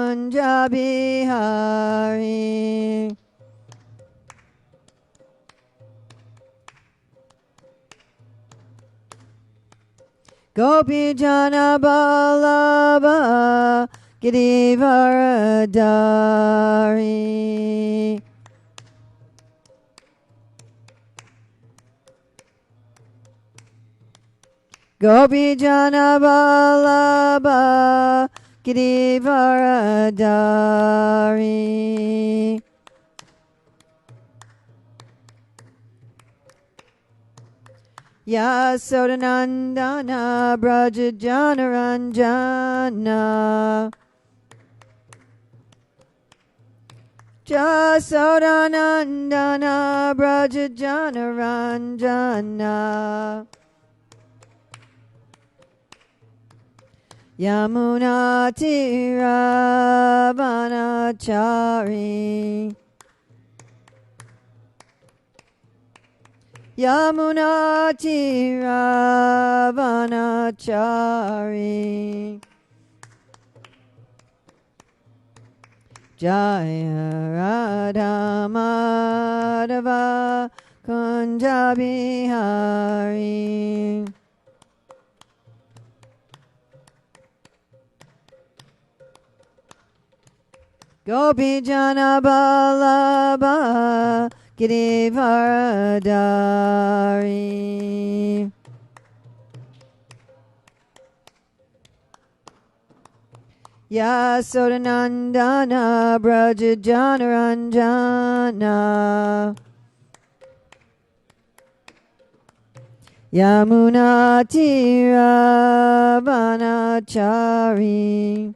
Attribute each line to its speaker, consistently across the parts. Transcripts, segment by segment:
Speaker 1: Kunja Bihari. Gopi Jana Ballabha Girivaradari. Gopi Jana Ballabha Girivaradari. Yasodanandana Brajajana Ranjana. Jasodanandana Brajajana Ranjana. Yamuna Tiravanachari. Yamuna Tiravanachari. Jaya Radha Madhava Kunja Bihari. Gopi Jana Ballabha Girivaradari. Yasodanandana Brajajana Ranjana. Yamuna Tiravanachari.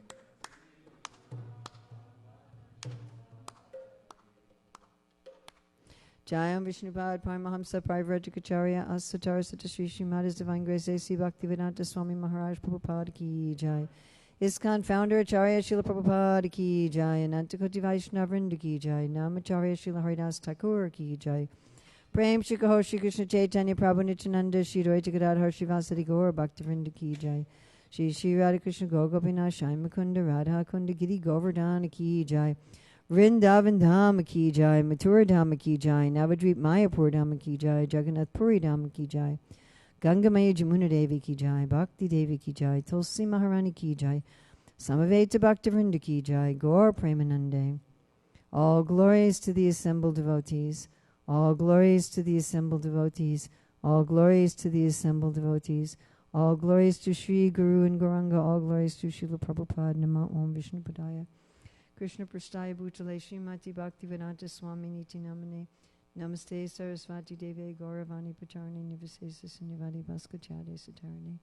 Speaker 1: Jayam Vishnupad Paramahamsa Parivrajikacharya Asatara Satasri Srimad His Divine Grace A.C. Bhaktivedanta Swami Maharaj Prabhupada Ki Jai. ISKCON Founder Acharya Srila Prabhupada Ki Jai. Anantakoti Vaishnavrinda Ki Jai. Namacharya Srila Haridas Thakur Ki Jai. Prem Shri Kaho Shri Krishna Chaitanya Prabhu Nityananda Shri Dvaita Gadadhar Srivasadi Gaur Bhaktivinoda Ki Jai. Shri Shri Radha Krishna Gopinath Shai Mukunda Radha Kunda Giri Govardhana Ki Jai. Vrindavan Dham Ki Jai, Mathura Dham Ki Jai, Navadvip Mayapur Dham Ki Jai, Jagannath Puri Dham Ki Jai, Gangamaya Jamuna Devi Ki Jai, Bhakti Devi Ki Jai, Tulsi Maharani Ki Jai, Samaveta Bhaktivinoda Ki Jai, Gaur Premanande. All glories to the assembled devotees, all glories to the assembled devotees, all glories to the assembled devotees, all glories to Sri Guru and Gauranga, all glories to Srila Prabhupada, Nama Om Vishnu Padaya. Krishna Prasthaya Bhutale Srimati Bhaktivedanta Swami Niti Namane Namaste Sarasvati Deve Gauravani Pacharani Nivasesa Sinivadi Bhaskachade Satarane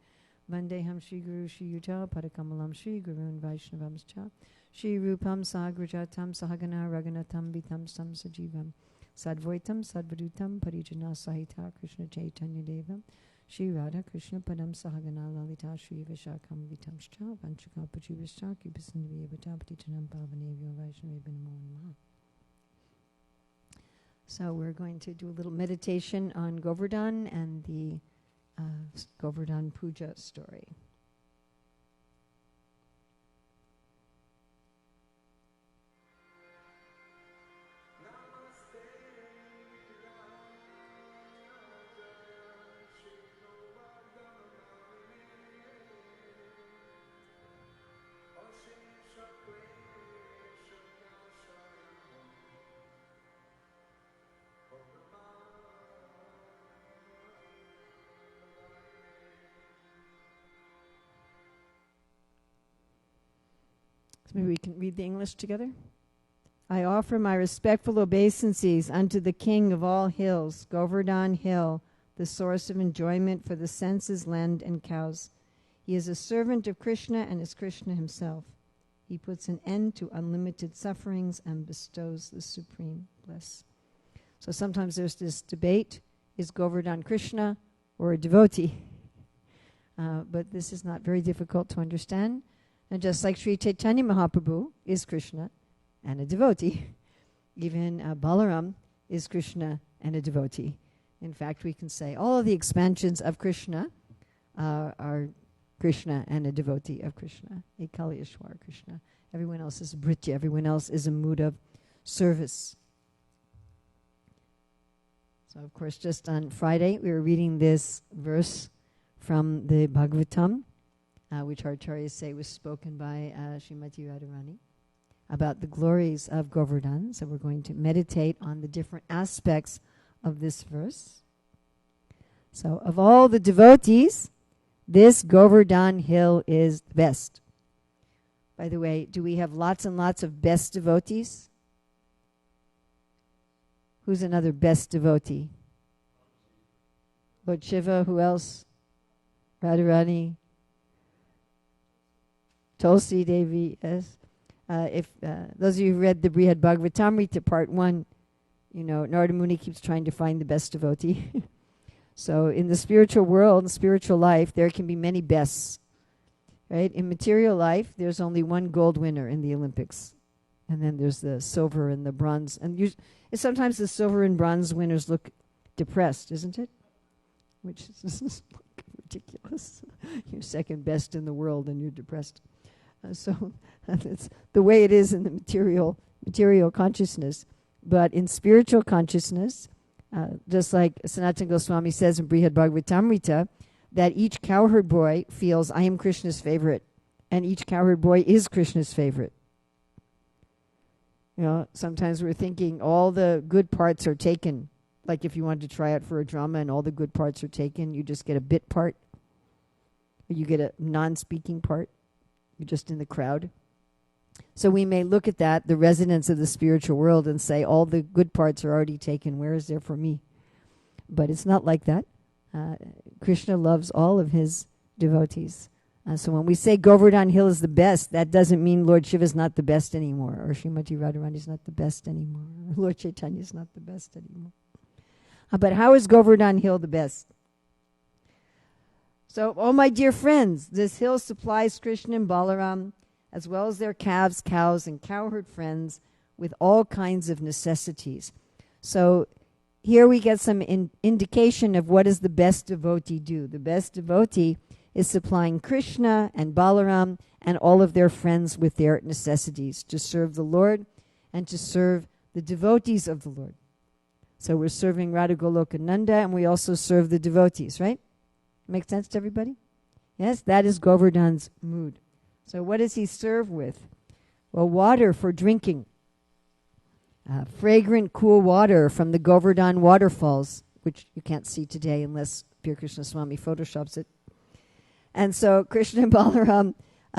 Speaker 1: Vandeham Shri Guru Shri Yuta Padakamalam Shri Guru and Vaishnavamscha Shri Rupam Sagrajatam Sahagana Raganatam Vitam Sam Sajivam Sadvaitam Sadvadutam Parijana Sahita Krishna Chaitanya Devam Shri Radha Krishna Padam Sahagana Lalita Shri Vishakam Vitamscha Vanchaka Pachivishcha Kipasindriya Vatapatitanam Pavanevyo Vaishnavi Namo Namaha. So we're going to do a little meditation on Govardhan and the Govardhan Puja story. So maybe we can read the English together. I offer my respectful obeisances unto the King of all hills, Govardhan Hill, the source of enjoyment for the senses, land, and cows. He is a servant of Krishna and is Krishna himself. He puts an end to unlimited sufferings and bestows the supreme bliss. So sometimes there's this debate, is Govardhan Krishna or a devotee? But this is not very difficult to understand. And just like Sri Chaitanya Mahaprabhu is Krishna and a devotee, even Balaram is Krishna and a devotee. In fact, we can say all of the expansions of Krishna are Krishna and a devotee of Krishna, a Kaliyashwar Krishna Everyone else is britya. Everyone else is a mood of service. So, of course, just on Friday, we were reading this verse from the Bhagavatam, which our acharyas say was spoken by Srimati Radharani, about the glories of Govardhan. So we're going to meditate on the different aspects of this verse. So, of all the devotees, this Govardhan hill is the best. By the way, do we have lots and lots of best devotees? Who's another best devotee? Lord Shiva, who else? Radharani, Tulsi Devi, yes. If those of you who read the Brihad Bhagavatamrita Part 1, you know, Narada Muni keeps trying to find the best devotee. So in the spiritual world, in spiritual life, there can be many bests. Right? In material life, there's only one gold winner in the Olympics. And then there's the silver and the bronze. And sometimes the silver and bronze winners look depressed, isn't it? Which is ridiculous. You're second best in the world and you're depressed. So that's the way it is in the material consciousness. But in spiritual consciousness, just like Sanatana Goswami says in Brihad Bhagavatamrita, that each cowherd boy feels, I am Krishna's favorite, and each cowherd boy is Krishna's favorite. You know, sometimes we're thinking all the good parts are taken. Like if you wanted to try out for a drama and all the good parts are taken, you just get a bit part. Or you get a non-speaking part. You're just in the crowd. So we may look at that, the residents of the spiritual world, and say, all the good parts are already taken. Where is there for me? But it's not like that. Krishna loves all of his devotees. So when we say Govardhan Hill is the best, that doesn't mean Lord Shiva is not the best anymore, or Srimati Radharani is not the best anymore, or Lord Chaitanya is not the best anymore. But how is Govardhan Hill the best? So, oh my dear friends, this hill supplies Krishna and Balaram, as well as their calves, cows, and cowherd friends, with all kinds of necessities. So here we get some indication of what does the best devotee do. The best devotee is supplying Krishna and Balaram and all of their friends with their necessities to serve the Lord and to serve the devotees of the Lord. So we're serving Radha Goloka Nanda, and we also serve the devotees, right? Make sense to everybody? Yes, that is Govardhan's mood. So what does he serve with? Well, water for drinking. Fragrant, cool water from the Govardhan waterfalls, which you can't see today unless Pure Krishna Swami photoshops it. And so Krishna and Balaram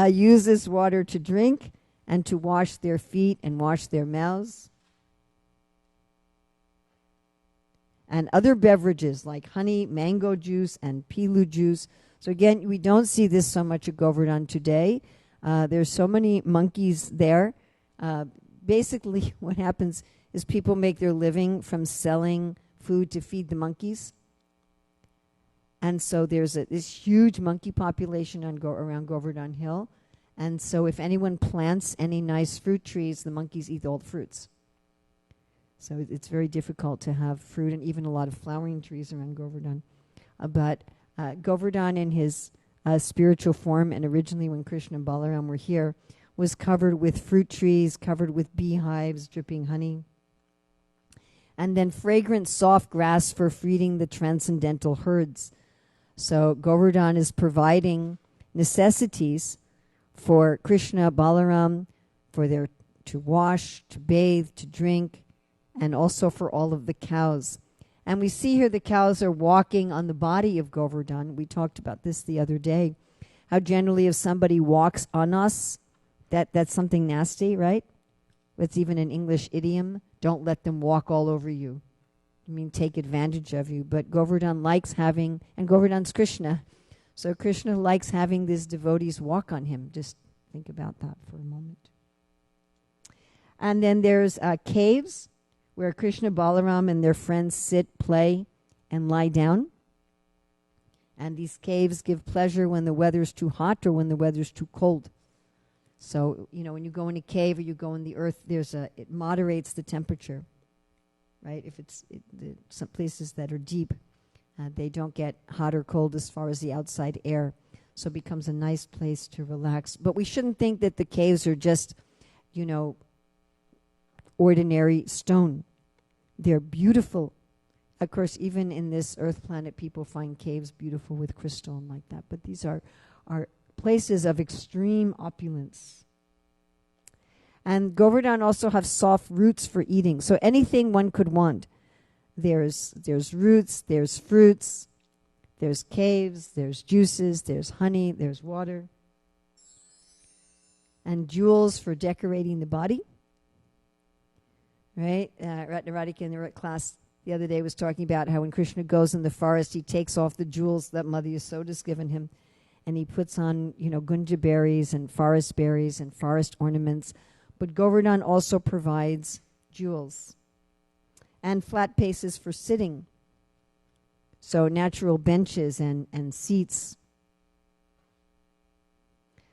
Speaker 1: use this water to drink and to wash their feet and wash their mouths. And other beverages like honey, mango juice, and pilu juice. So again, we don't see this so much at Govardhan today. There's so many monkeys there. Basically, what happens is people make their living from selling food to feed the monkeys. And so there's this huge monkey population around Govardhan Hill. And so if anyone plants any nice fruit trees, the monkeys eat all the fruits. So it's very difficult to have fruit and even a lot of flowering trees around Govardhan. But Govardhan in his spiritual form, and originally when Krishna and Balaram were here, was covered with fruit trees, covered with beehives dripping honey. And then fragrant soft grass for feeding the transcendental herds. So Govardhan is providing necessities for Krishna, Balaram, for their to wash, to bathe, to drink, and also for all of the cows. And we see here the cows are walking on the body of Govardhan. We talked about this the other day. How generally if somebody walks on us, that's something nasty, right? It's even an English idiom. Don't let them walk all over you. I mean, take advantage of you. But Govardhan likes having, and Govardhan's Krishna. So Krishna likes having these devotees walk on him. Just think about that for a moment. And then there's caves where Krishna, Balaram, and their friends sit, play, and lie down. And these caves give pleasure when the weather's too hot or when the weather's too cold. So, you know, when you go in a cave or you go in the earth, it moderates the temperature, right? If some places that are deep, they don't get hot or cold as far as the outside air. So it becomes a nice place to relax. But we shouldn't think that the caves are just, ordinary stone. They're beautiful. Of course, even in this earth planet, people find caves beautiful with crystal and like that. But these are places of extreme opulence. And Govardhan also have soft roots for eating. So anything one could want. There's roots, there's fruits, there's caves, there's juices, there's honey, there's water. And jewels for decorating the body. Right? Ratnaradika in the class the other day was talking about how when Krishna goes in the forest, he takes off the jewels that Mother Yasoda's given him, and he puts on, gunja berries and forest ornaments. But Govardhan also provides jewels and flat places for sitting. So natural benches and seats.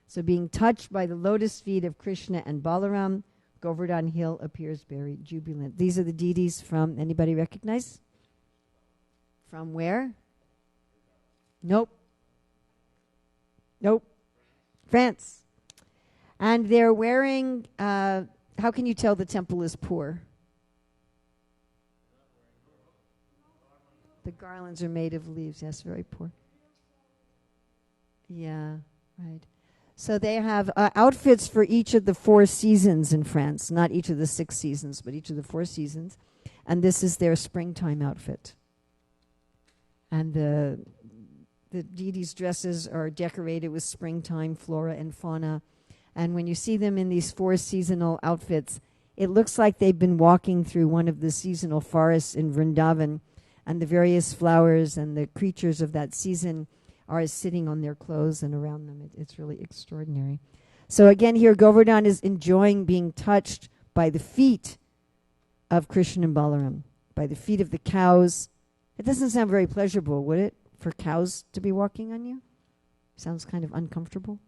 Speaker 1: So being touched by the lotus feet of Krishna and Balaram, Govardhan Hill appears very jubilant. These are the deities from, anybody recognize? From where? Nope. France. And they're wearing, how can you tell the temple is poor? The garlands are made of leaves. Yes, very poor. Yeah, right. So they have outfits for each of the 4 seasons in France. Not each of the 6 seasons, but each of the 4 seasons. And this is their springtime outfit. And the deities' dresses are decorated with springtime flora and fauna. And when you see them in these 4 seasonal outfits, it looks like they've been walking through one of the seasonal forests in Vrindavan, and the various flowers and the creatures of that season are sitting on their clothes and around them. It's really extraordinary. So again, here Govardhan is enjoying being touched by the feet of Krishna and Balaram, by the feet of the cows. It doesn't sound very pleasurable, would it, for cows to be walking on you? Sounds kind of uncomfortable.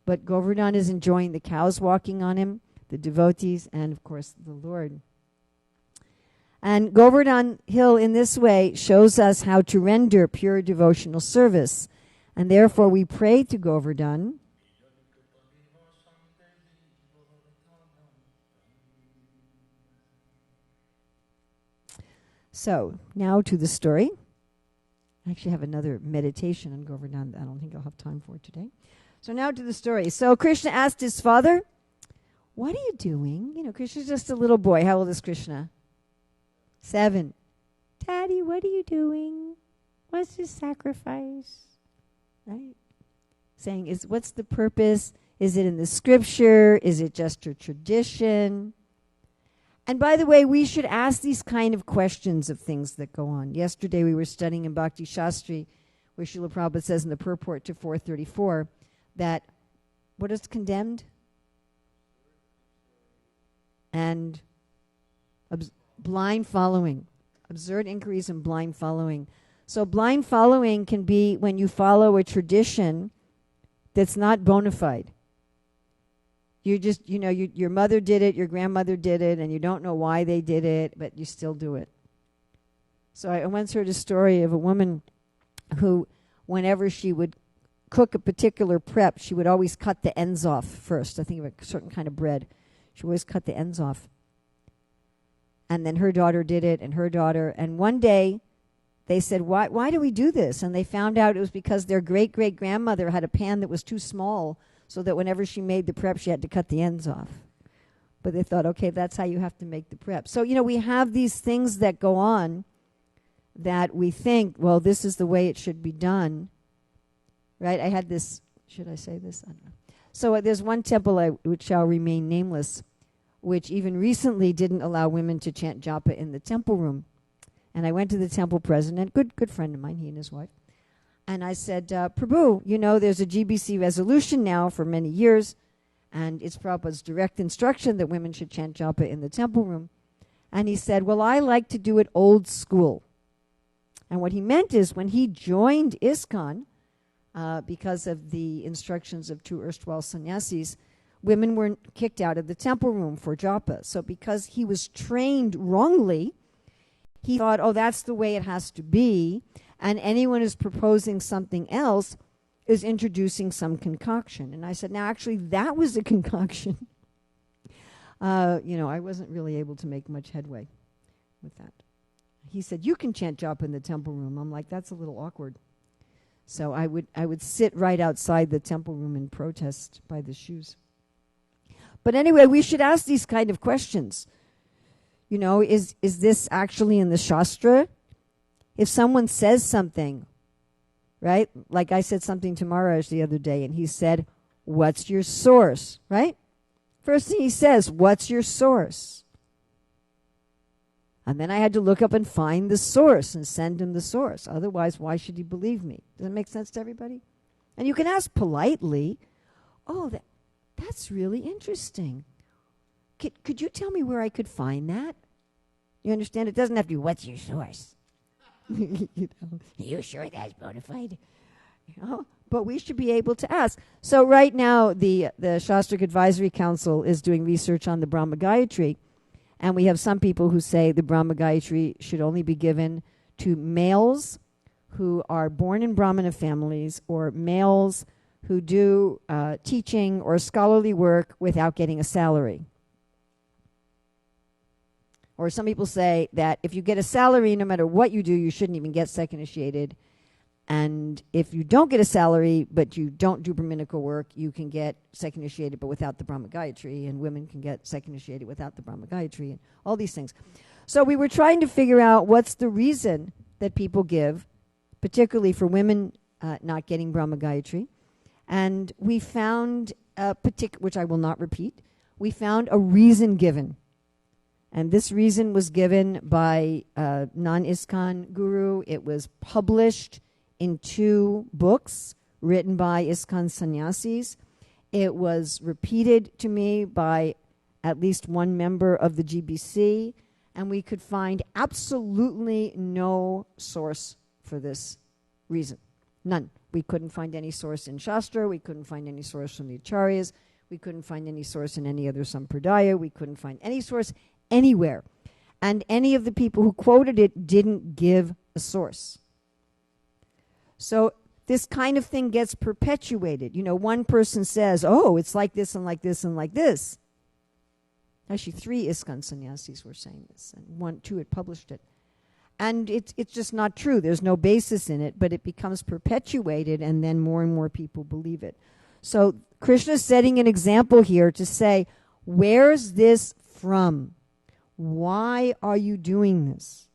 Speaker 1: But Govardhan is enjoying the cows walking on him, the devotees, and of course the Lord. And Govardhan Hill in this way shows us how to render pure devotional service. And therefore we pray to Govardhan. So now to the story. I actually have another meditation on Govardhan that I don't think I'll have time for today. So now to the story. So Krishna asked his father, "What are you doing?" Krishna's just a little boy. How old is Krishna? 7. "Daddy, what are you doing? What's this sacrifice?" Right? Saying, what's the purpose? Is it in the scripture? Is it just a tradition? And by the way, we should ask these kind of questions of things that go on. Yesterday we were studying in Bhakti Shastri, where Srila Prabhupada says in the purport to 434 that what is condemned? And blind following. Absurd inquiries and blind following. So blind following can be when you follow a tradition that's not bona fide. You just, your mother did it, your grandmother did it, and you don't know why they did it, but you still do it. So I once heard a story of a woman who, whenever she would cook a particular prep, she would always cut the ends off first. I think of a certain kind of bread. She always cut the ends off. And then her daughter did it, and her daughter. And one day, they said, why do we do this? And they found out it was because their great-great-grandmother had a pan that was too small, so that whenever she made the prep, she had to cut the ends off. But they thought, okay, that's how you have to make the prep. So, we have these things that go on that we think, well, this is the way it should be done. Right? I had this, should I say this? I don't know. So there's one temple which shall remain nameless, which even recently didn't allow women to chant japa in the temple room. And I went to the temple president, good friend of mine, he and his wife. And I said, Prabhu, there's a GBC resolution now for many years, and it's Prabhupada's direct instruction that women should chant japa in the temple room. And he said, well, I like to do it old school. And what he meant is when he joined ISKCON, because of the instructions of 2 erstwhile sannyasis, women were kicked out of the temple room for japa. So because he was trained wrongly, he thought, oh, that's the way it has to be. And anyone who's proposing something else is introducing some concoction. And I said, now actually that was a concoction. I wasn't really able to make much headway with that. He said, you can chant japa in the temple room. I'm like, that's a little awkward. So I would sit right outside the temple room and protest by the shoes. But anyway, we should ask these kind of questions. Is this actually in the Shastra? If someone says something, right? Like I said something to Maharaj the other day, and he said, what's your source, right? First thing he says, what's your source? And then I had to look up and find the source and send him the source. Otherwise, why should he believe me? Does that make sense to everybody? And you can ask politely, that's really interesting. Could you tell me where I could find that? You understand? It doesn't have to be, what's your source? You sure that's bona fide? But we should be able to ask. So right now, the Shastric Advisory Council is doing research on the Brahma Gayatri. And we have some people who say the Brahma Gayatri should only be given to males who are born in Brahmana families or males who do teaching or scholarly work without getting a salary. Or some people say that if you get a salary, no matter what you do, you shouldn't even get second initiated. And if you don't get a salary, but you don't do Brahminical work, you can get second initiated, but without the Brahma Gayatri. And women can get second initiated without the Brahma Gayatri, and all these things. So we were trying to figure out what's the reason that people give, particularly for women not getting Brahma Gayatri. And we found which I will not repeat, we found a reason given. And this reason was given by a non-ISKCON guru. It was published in 2 books written by ISKCON sannyasis. It was repeated to me by at least one member of the GBC, and we could find absolutely no source for this reason. None. We couldn't find any source in Shastra. We couldn't find any source from the Acharyas. We couldn't find any source in any other Sampradaya. We couldn't find any source anywhere. And any of the people who quoted it didn't give a source. So this kind of thing gets perpetuated. One person says, it's like this and like this and like this. Actually, 3 ISKCON sannyasis were saying this, and 2 had published it. And it's just not true. There's no basis in it, but it becomes perpetuated, and then more and more people believe it. So Krishna's setting an example here to say, where's this from? Why are you doing this?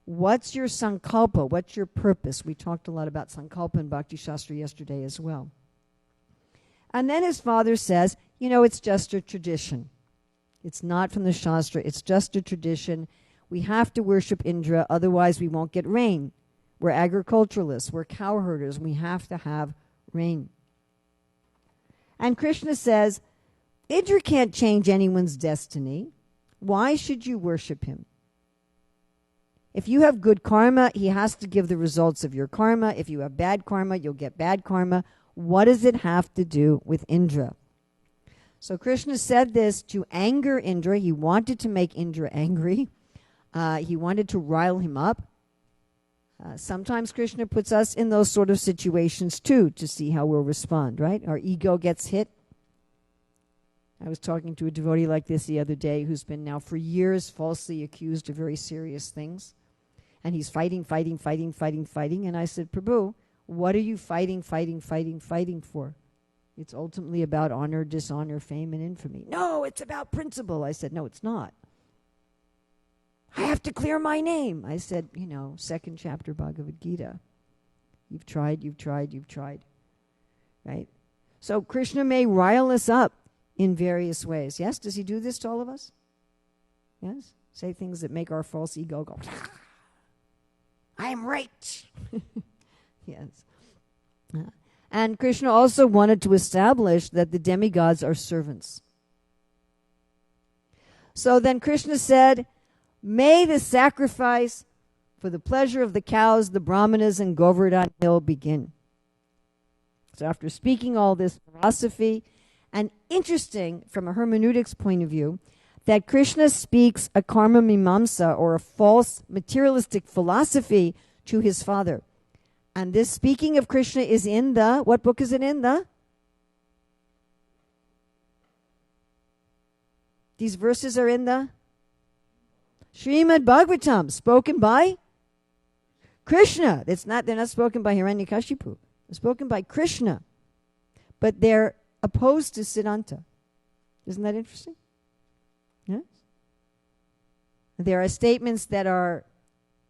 Speaker 1: What's your sankalpa? What's your purpose? We talked a lot about sankalpa in Bhakti Shastra yesterday as well. And then his father says, it's just a tradition. It's not from the Shastra. It's just a tradition. We have to worship Indra, otherwise we won't get rain. We're agriculturalists. We're cow herders. We have to have rain. And Krishna says, Indra can't change anyone's destiny. Why should you worship him? If you have good karma, he has to give the results of your karma. If you have bad karma, you'll get bad karma. What does it have to do with Indra? So Krishna said this to anger Indra. He wanted to make Indra angry. He wanted to rile him up. Sometimes Krishna puts us in those sort of situations too to see how we'll respond, right? Our ego gets hit. I was talking to a devotee like this the other day who's been now for years falsely accused of very serious things. And he's fighting. And I said, Prabhu, what are you fighting for? It's ultimately about honor, dishonor, fame, and infamy. No, it's about principle. I said, no, it's not. I have to clear my name. I said, 2nd chapter Bhagavad Gita. You've tried. Right? So Krishna may rile us up in various ways. Yes? Does he do this to all of us? Yes? Say things that make our false ego go, I'm right. Yes. And Krishna also wanted to establish that the demigods are servants. So then Krishna said, may the sacrifice for the pleasure of the cows, the brahmanas, and Govardhan Hill begin. So after speaking all this philosophy, and interesting from a hermeneutics point of view, that Krishna speaks a karma mimamsa, or a false materialistic philosophy, to his father. And this speaking of Krishna is in the, what book is it in? These verses are in the Srimad Bhagavatam, spoken by Krishna. They're not spoken by Hiranyakashipu. They're spoken by Krishna. But they're opposed to Siddhanta. Isn't that interesting? Yes. There are statements that are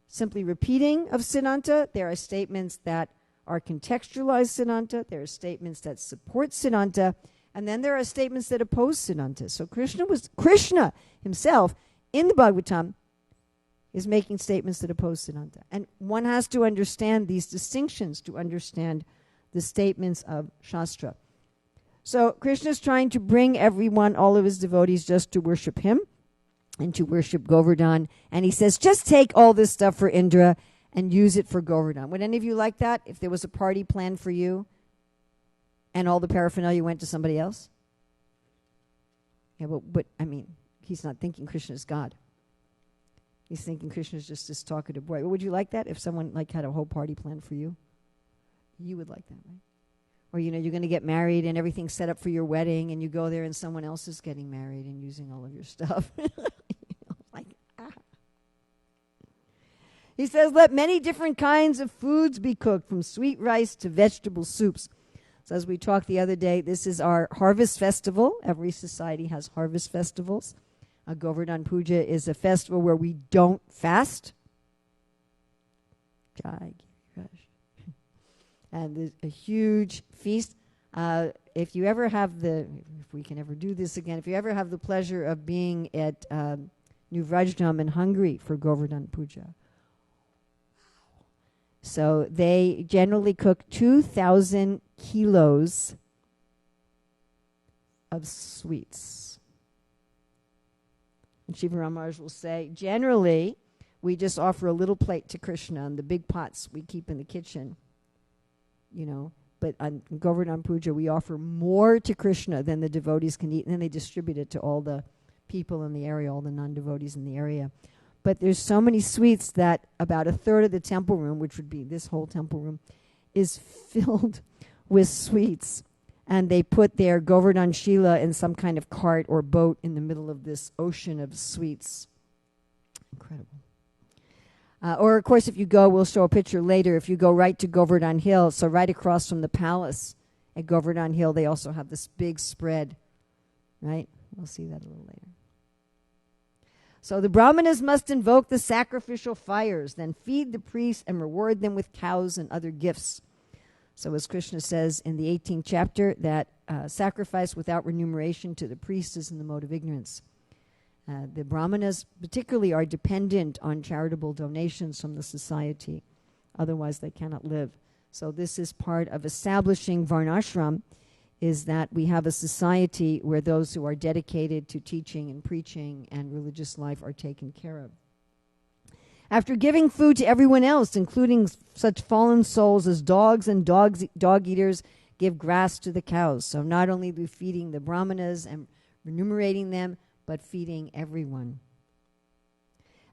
Speaker 1: simply repeating of Siddhanta. There are statements that are contextualized Siddhanta. There are statements that support Siddhanta. And then there are statements that oppose Siddhanta. So Krishna himself in the Bhagavatam is making statements that oppose Siddhanta. And one has to understand these distinctions to understand the statements of Shastra. So Krishna is trying to bring everyone, all of his devotees, just to worship him and to worship Govardhan. And he says, just take all this stuff for Indra and use it for Govardhan. Would any of you like that if there was a party planned for you and all the paraphernalia went to somebody else? Yeah, but I mean, he's not thinking Krishna is God. He's thinking Krishna is just this talkative boy. Would you like that if someone like had a whole party planned for you? You would like that, right? Or, you're going to get married and everything's set up for your wedding and you go there and someone else is getting married and using all of your stuff. He says, let many different kinds of foods be cooked, from sweet rice to vegetable soups. So as we talked the other day, this is our harvest festival. Every society has harvest festivals. Govardhan Puja is a festival where we don't fast. And there's a huge feast. If you ever have if we can ever do this again, if you ever have the pleasure of being at New Vrajdam in Hungary for Govardhan Puja. So they generally cook 2,000 kilos of sweets. And Shiva Ramaraj will say, generally, we just offer a little plate to Krishna, and the big pots we keep in the kitchen. But on Govardhan Puja, we offer more to Krishna than the devotees can eat, and then they distribute it to all the people in the area, all the non-devotees in the area. But there's so many sweets that about a third of the temple room, which would be this whole temple room, is filled with sweets. And they put their Govardhan Shila in some kind of cart or boat in the middle of this ocean of sweets. Incredible. Or, of course, if you go, we'll show a picture later, if you go right to Govardhan Hill, so right across from the palace at Govardhan Hill, they also have this big spread, right? We'll see that a little later. So the Brahmanas must invoke the sacrificial fires, then feed the priests and reward them with cows and other gifts. So as Krishna says in the 18th chapter, that sacrifice without remuneration to the priest is in the mode of ignorance. The Brahmanas particularly are dependent on charitable donations from the society. Otherwise, they cannot live. So this is part of establishing Varnashram, is that we have a society where those who are dedicated to teaching and preaching and religious life are taken care of. After giving food to everyone else, including such fallen souls as dogs and dog eaters, give grass to the cows. So not only are we feeding the Brahmanas and remunerating them, but feeding everyone.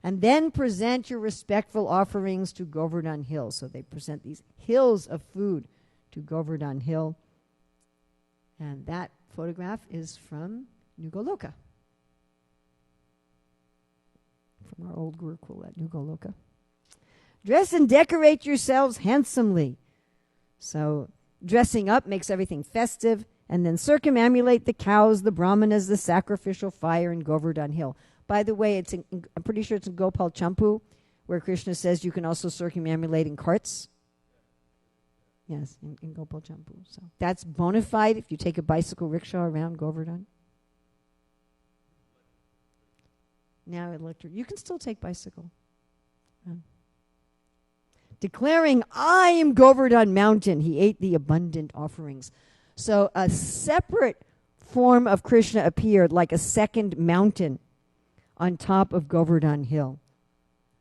Speaker 1: And then present your respectful offerings to Govardhan Hill. So they present these hills of food to Govardhan Hill. And that photograph is from New Goloka, from our old Gurukul at New Goloka. Dress and decorate yourselves handsomely. So dressing up makes everything festive. And then circumambulate the cows, the brahmanas, the sacrificial fire in Govardhan Hill. By the way, I'm pretty sure it's in Gopal Champu, where Krishna says you can also circumambulate in carts. Yes, in Gopal Champu. So that's bona fide if you take a bicycle rickshaw around Govardhan. Now electric. You can still take bicycle. Declaring, I am Govardhan mountain, he ate the abundant offerings. So a separate form of Krishna appeared, like a second mountain on top of Govardhan Hill.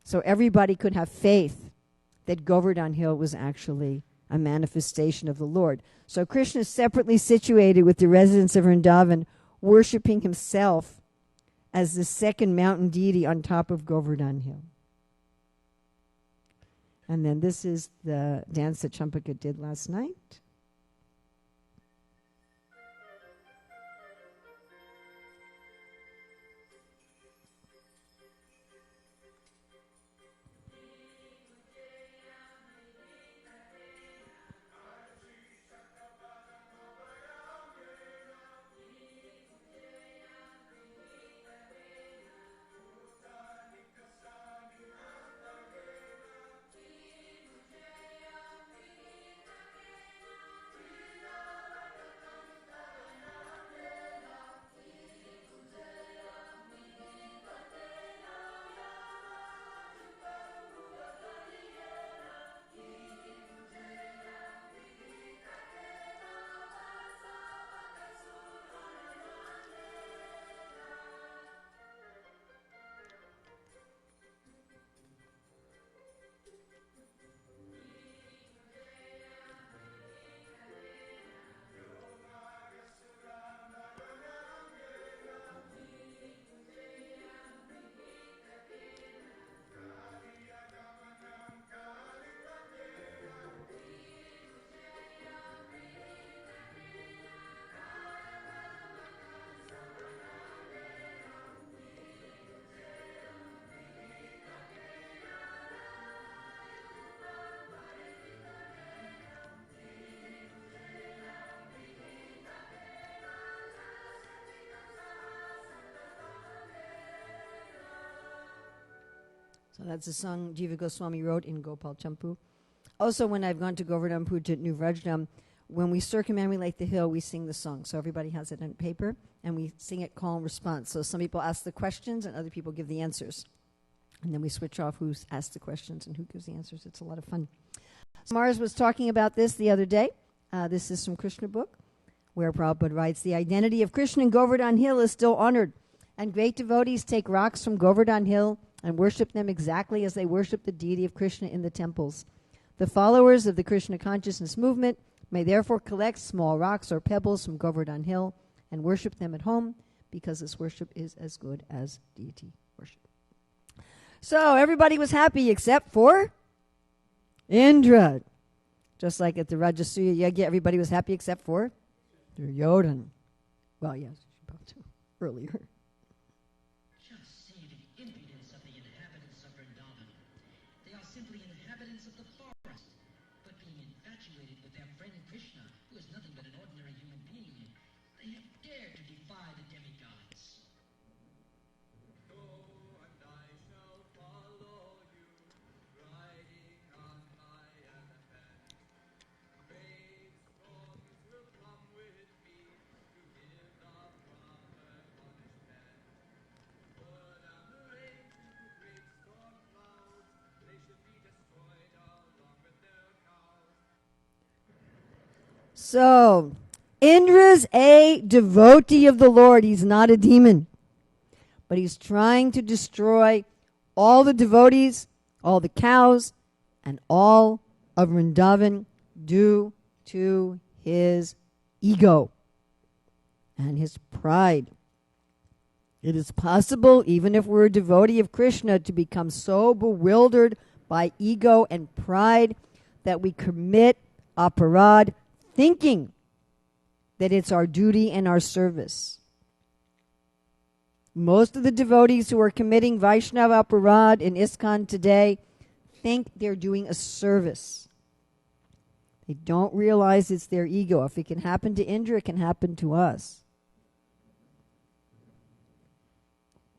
Speaker 1: So everybody could have faith that Govardhan Hill was actually a manifestation of the Lord. So Krishna is separately situated with the residents of Vrindavan, worshipping himself as the second mountain deity on top of Govardhan Hill. And then this is the dance that Champaka did last night. So that's a song Jiva Goswami wrote in Gopal Champu. Also, when I've gone to Govardhanpur to New Vrajdam, when we circumambulate the hill, we sing the song. So everybody has it on paper, and we sing it call and response. So some people ask the questions, and other people give the answers. And then we switch off who's asked the questions and who gives the answers. It's a lot of fun. So Mars was talking about this the other day. This is from Krishna book, where Prabhupada writes, the identity of Krishna in Govardhan Hill is still honored, and great devotees take rocks from Govardhan Hill and worship them exactly as they worship the deity of Krishna in the temples. The followers of the Krishna consciousness movement may therefore collect small rocks or pebbles from Govardhan Hill and worship them at home, because this worship is as good as deity worship. So everybody was happy except for Indra. Just like at the Rajasuya Yajna, everybody was happy except for Duryodhana. Well, yes, earlier.
Speaker 2: Just see the impudence of the inhabitants of Vrindavan. They are simply inhabitants of the forest, but being infatuated with their friend Krishna, who is nothing but an ordinary human being, they have dared to defy the demigods.
Speaker 3: Go, and I shall follow you, riding on my elephant. Brave storms will come with me to give the proper punishment. Put on the rain to great storm clouds, they should be destroyed along with their cows.
Speaker 1: So, Indra's a devotee of the Lord. He's not a demon. But he's trying to destroy all the devotees, all the cows, and all of Vrindavan due to his ego and his pride. It is possible, even if we're a devotee of Krishna, to become so bewildered by ego and pride that we commit aparad, thinking that it's our duty and our service. Most of the devotees who are committing Vaishnava aparad in ISKCON today think they're doing a service. They don't realize it's their ego. If it can happen to Indra, it can happen to us.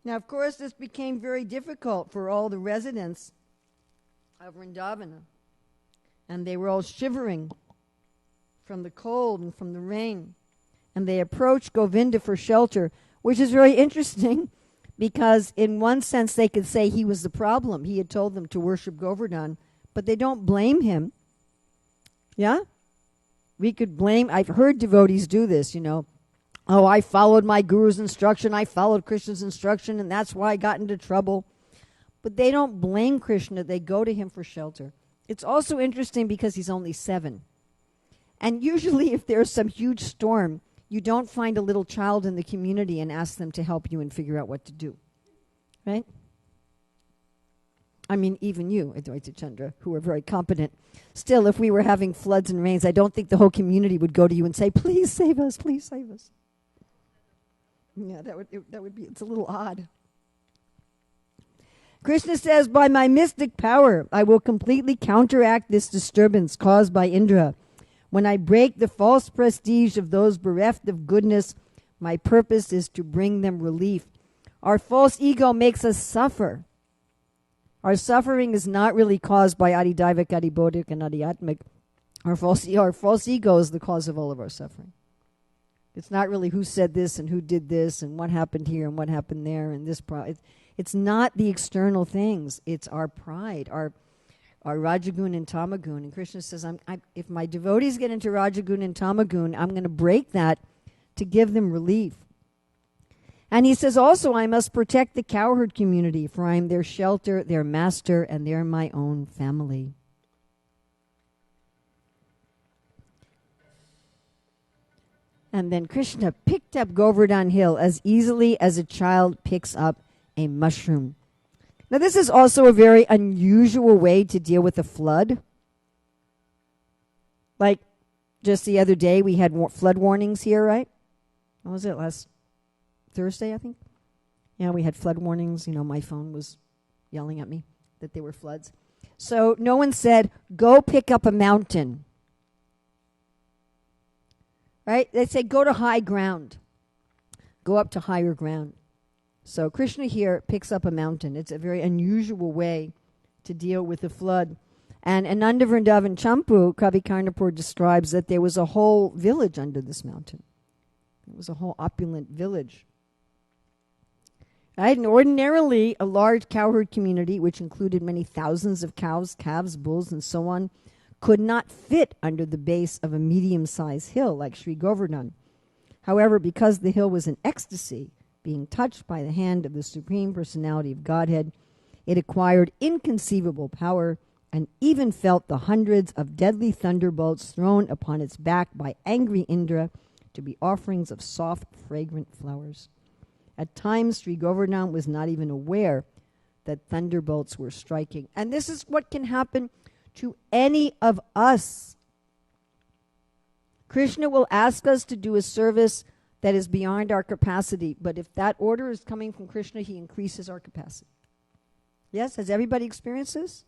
Speaker 1: Now, of course, this became very difficult for all the residents of Vrindavana. And they were all shivering from the cold and from the rain. And they approached Govinda for shelter, which is very interesting because in one sense they could say he was the problem. He had told them to worship Govardhan, but they don't blame him. Yeah? We could blame, I've heard devotees do this, Oh, I followed my guru's instruction, I followed Krishna's instruction, and that's why I got into trouble. But they don't blame Krishna, they go to him for shelter. It's also interesting because he's only 7. And usually if there's some huge storm, you don't find a little child in the community and ask them to help you and figure out what to do. Right? I mean, even you, Advaita Chandra, who are very competent. Still, if we were having floods and rains, I don't think the whole community would go to you and say, please save us, please save us. Yeah, that would be, it's a little odd. Krishna says, by my mystic power, I will completely counteract this disturbance caused by Indra. When I break the false prestige of those bereft of goodness, my purpose is to bring them relief. Our false ego makes us suffer. Our suffering is not really caused by Adidaivik, Adibodhik, and Adiatmik. Our false ego is the cause of all of our suffering. It's not really who said this and who did this and what happened here and what happened there and this. It's not the external things. It's our pride, our Rajagun and Tamagun. And Krishna says, if my devotees get into Rajagun and Tamagun, I'm going to break that to give them relief. And he says also, I must protect the cowherd community, for I am their shelter, their master, and they're my own family. And then Krishna picked up Govardhan Hill as easily as a child picks up a mushroom. Now, this is also a very unusual way to deal with a flood. Like, just the other day, we had flood warnings here, right? What was it, last Thursday, I think? Yeah, we had flood warnings. You know, my phone was yelling at me that there were floods. So no one said, go pick up a mountain. Right? They say, go to high ground. Go up to higher ground. So Krishna here picks up a mountain. It's a very unusual way to deal with the flood. And Ananda Vrindavan Champu, Kavi Karnapur describes that there was a whole village under this mountain. It was a whole opulent village. Right? And ordinarily, a large cowherd community, which included many thousands of cows, calves, bulls, and so on, could not fit under the base of a medium-sized hill like Sri Govardhan. However, because the hill was in ecstasy, being touched by the hand of the Supreme Personality of Godhead, it acquired inconceivable power and even felt the hundreds of deadly thunderbolts thrown upon its back by angry Indra to be offerings of soft, fragrant flowers. At times, Sri Govardhan was not even aware that thunderbolts were striking. And this is what can happen to any of us. Krishna will ask us to do a service that is beyond our capacity, but if that order is coming from Krishna, he increases our capacity. Yes? Has everybody experienced this?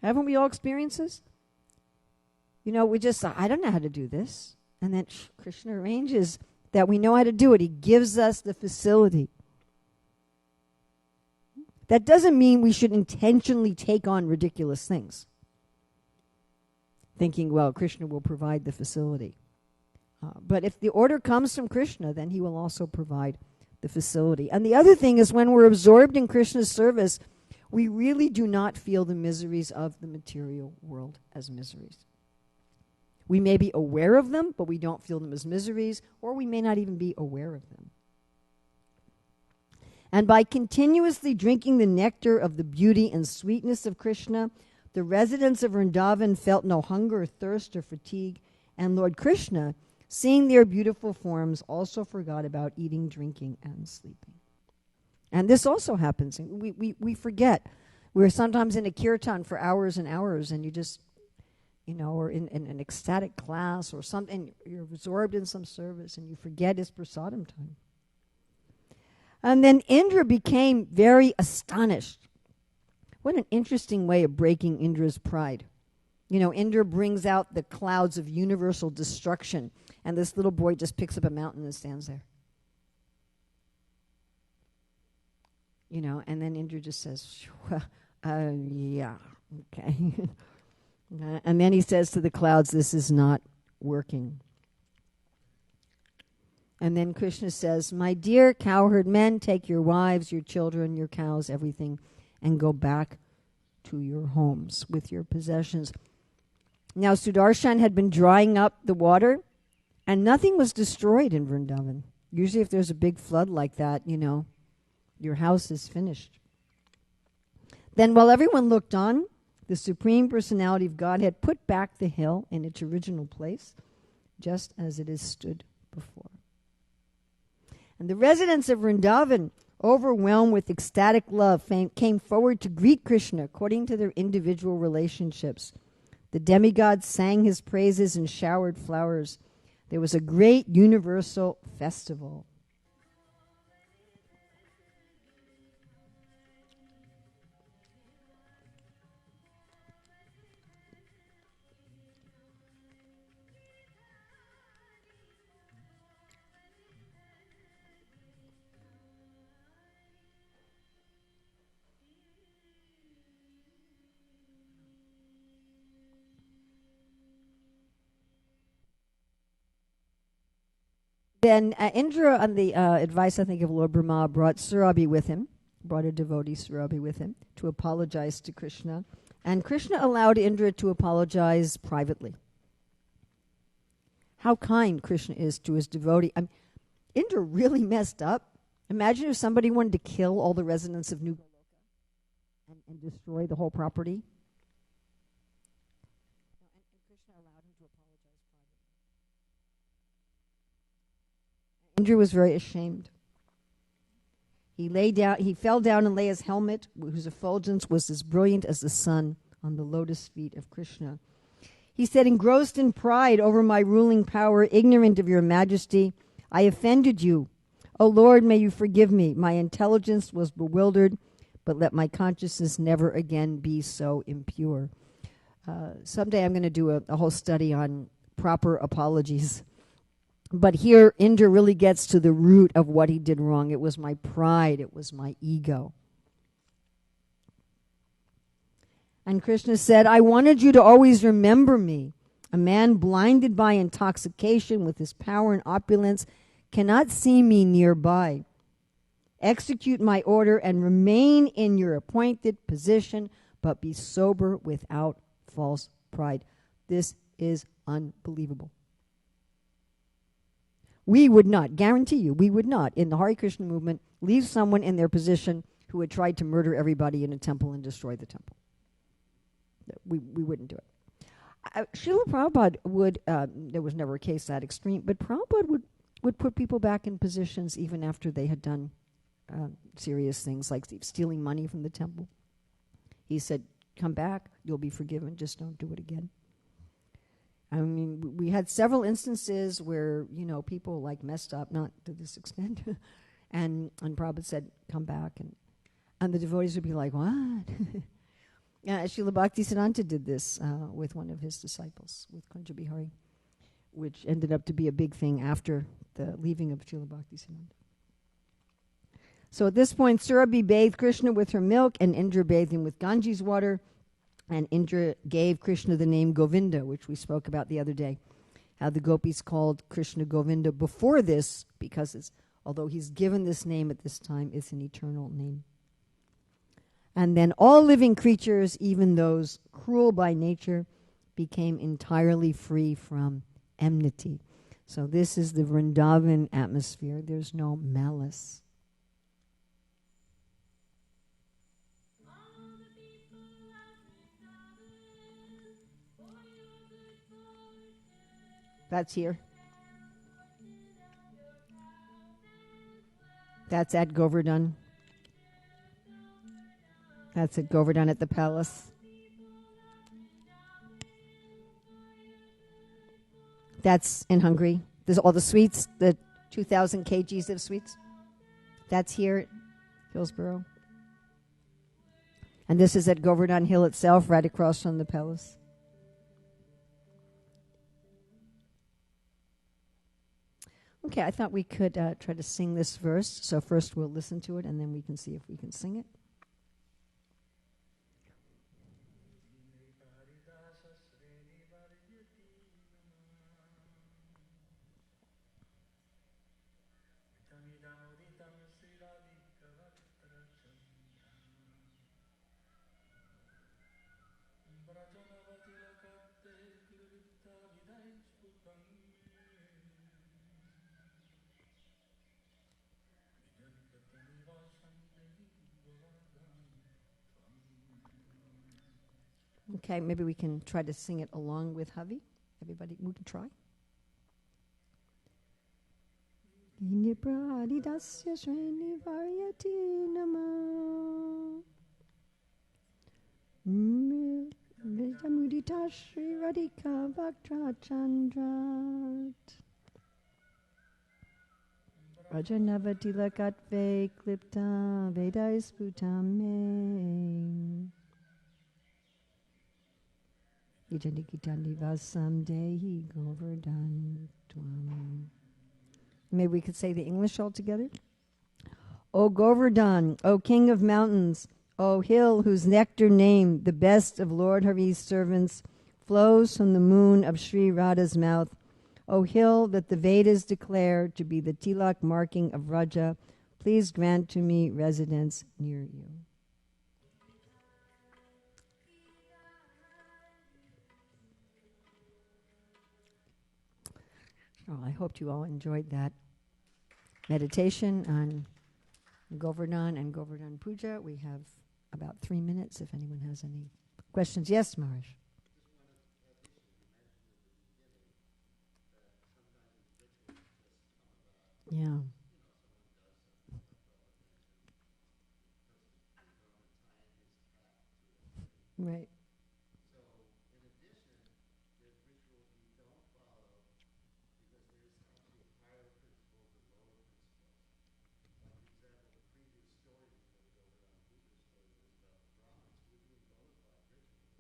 Speaker 1: Haven't we all experienced this? You know, we just, I don't know how to do this. And then Krishna arranges that we know how to do it. He gives us the facility. That doesn't mean we should intentionally take on ridiculous things, thinking, well, Krishna will provide the facility. But if the order comes from Krishna, then he will also provide the facility. And the other thing is, when we're absorbed in Krishna's service, we really do not feel the miseries of the material world as miseries. We may be aware of them, but we don't feel them as miseries, or we may not even be aware of them. And by continuously drinking the nectar of the beauty and sweetness of Krishna, the residents of Vrindavan felt no hunger, thirst, or fatigue, and Lord Krishna, seeing their beautiful forms, also forgot about eating, drinking, and sleeping. And this also happens. We forget. We're sometimes in a kirtan for hours and hours, and you just, you know, or in an ecstatic class or something, you're absorbed in some service, and you forget it's prasadam time. And then Indra became very astonished. What an interesting way of breaking Indra's pride. You know, Indra brings out the clouds of universal destruction, and this little boy just picks up a mountain and stands there. You know, and then Indra just says, yeah, okay. And then he says to the clouds, this is not working. And then Krishna says, my dear cowherd men, take your wives, your children, your cows, everything, and go back to your homes with your possessions. Now, Sudarshan had been drying up the water, and nothing was destroyed in Vrindavan. Usually if there's a big flood like that, you know, your house is finished. Then while everyone looked on, the Supreme Personality of Godhead put back the hill in its original place, just as it has stood before. And the residents of Vrindavan overwhelmed with ecstatic love, came forward to greet Krishna according to their individual relationships. The demigods sang his praises and showered flowers. There was a great universal festival. Then Indra, on the advice, I think, of Lord Brahma, brought Surabhi with him, brought a devotee, Surabhi, with him to apologize to Krishna. And Krishna allowed Indra to apologize privately. How kind Krishna is to his devotee. Indra really messed up. Imagine if somebody wanted to kill all the residents of New Goloka and destroy the whole property. And Krishna allowed him to apologize privately. Indra was very ashamed. He fell down and lay his helmet, whose effulgence was as brilliant as the sun, on the lotus feet of Krishna. He said, engrossed in pride over my ruling power, ignorant of your majesty, I offended you. O Lord, may you forgive me. My intelligence was bewildered, but let my consciousness never again be so impure. Someday I'm going to do a whole study on proper apologies. But here, Indra really gets to the root of what he did wrong. It was my pride. It was my ego. And Krishna said, I wanted you to always remember me. A man blinded by intoxication with his power and opulence cannot see me nearby. Execute my order and remain in your appointed position, but be sober without false pride. This is unbelievable. We would not, guarantee you, we would not, in the Hare Krishna movement, leave someone in their position who had tried to murder everybody in a temple and destroy the temple. We wouldn't do it. Srila Prabhupada would, there was never a case that extreme, but Prabhupada would put people back in positions even after they had done serious things like stealing money from the temple. He said, come back, you'll be forgiven, just don't do it again. I mean, we had several instances where, people messed up, not to this extent, and Prabhupada said, come back, and the devotees would be like, what? Srila Bhaktisiddhanta did this with one of his disciples, with Kunja Bihari, which ended up to be a big thing after the leaving of Srila Bhaktisiddhanta. So at this point, Surabhi bathed Krishna with her milk, and Indra bathed him with Ganges water, and Indra gave Krishna the name Govinda, which we spoke about the other day, how the gopis called Krishna Govinda before this, because although he's given this name at this time, it's an eternal name. And then all living creatures, even those cruel by nature, became entirely free from enmity. So this is the Vrindavan atmosphere. There's no malice. That's here. That's at Govardhan. That's at Govardhan at the palace. That's in Hungary. There's all the sweets, the 2,000 kgs of sweets. That's here at Hillsborough. And this is at Govardhan Hill itself, right across from the palace. Okay, I thought we could try to sing this verse. So first we'll listen to it, and then we can see if we can sing it. Okay, maybe we can try to sing it along with Havi. Everybody, we can try. Nipradidasya Shreni Varyati Nama Mudita Shri Radhika Bhaktra Chandrat Rajanavati Lakatve Klipta Vedai Sputame Ijanikitani Vasam Dehi Govardhan Tvam. Maybe we could say the English all together. O Govardhan, O King of Mountains, O hill whose nectar name, the best of Lord Hari's servants, flows from the moon of Sri Radha's mouth, O hill that the Vedas declare to be the tilak marking of Raja, please grant to me residence near you. Oh, I hope you all enjoyed that meditation on Govardhan and Govardhan Puja. We have about 3 minutes if anyone has any questions. Yes, Maharaj. Yeah. Right.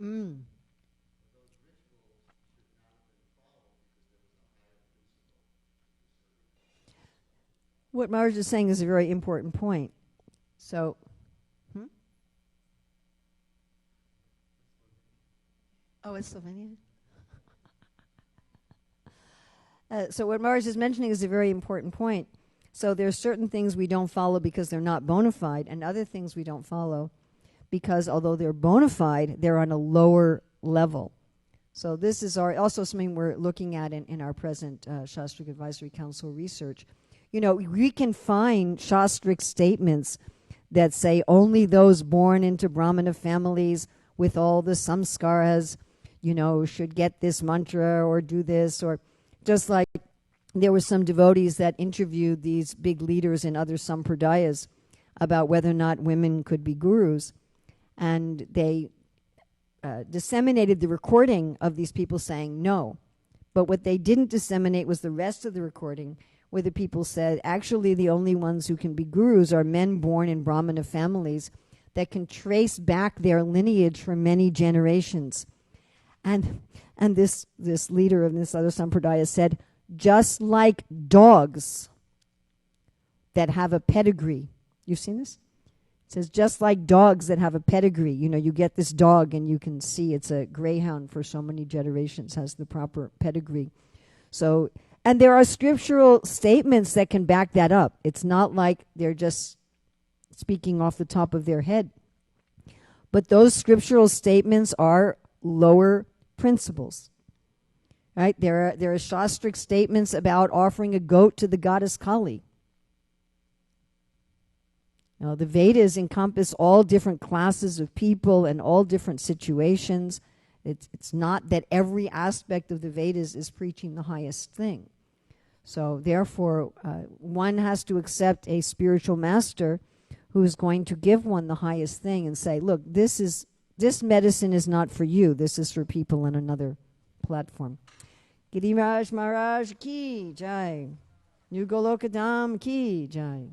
Speaker 1: Mm. What Maharaj is saying is a very important point. So, oh, it's Slovenia? So what Maharaj is mentioning is a very important point. So there are certain things we don't follow because they're not bona fide, and other things we don't follow because although they're bona fide, they're on a lower level. So this is also something we're looking at in our present Shastric Advisory Council research. You know, we can find Shastric statements that say only those born into Brahmana families with all the samskaras, you know, should get this mantra or do this, or just like there were some devotees that interviewed these big leaders in other sampradayas about whether or not women could be gurus. And they disseminated the recording of these people saying no. But what they didn't disseminate was the rest of the recording, where the people said, actually, the only ones who can be gurus are men born in Brahmana families that can trace back their lineage for many generations. And this leader of this other sampradaya said, just like dogs that have a pedigree. You've seen this? It says, just like dogs that have a pedigree. You know, you get this dog and you can see it's a greyhound for so many generations, has the proper pedigree. So, and there are scriptural statements that can back that up. It's not like they're just speaking off the top of their head. But those scriptural statements are lower principles. Right? There are Shastric statements about offering a goat to the goddess Kali. Now, the Vedas encompass all different classes of people and all different situations. It's not that every aspect of the Vedas is preaching the highest thing. So therefore, one has to accept a spiritual master who is going to give one the highest thing and say, look, this medicine is not for you. This is for people on another platform. Giriraj Maharaj ki jai. New Goloka Dham ki jai.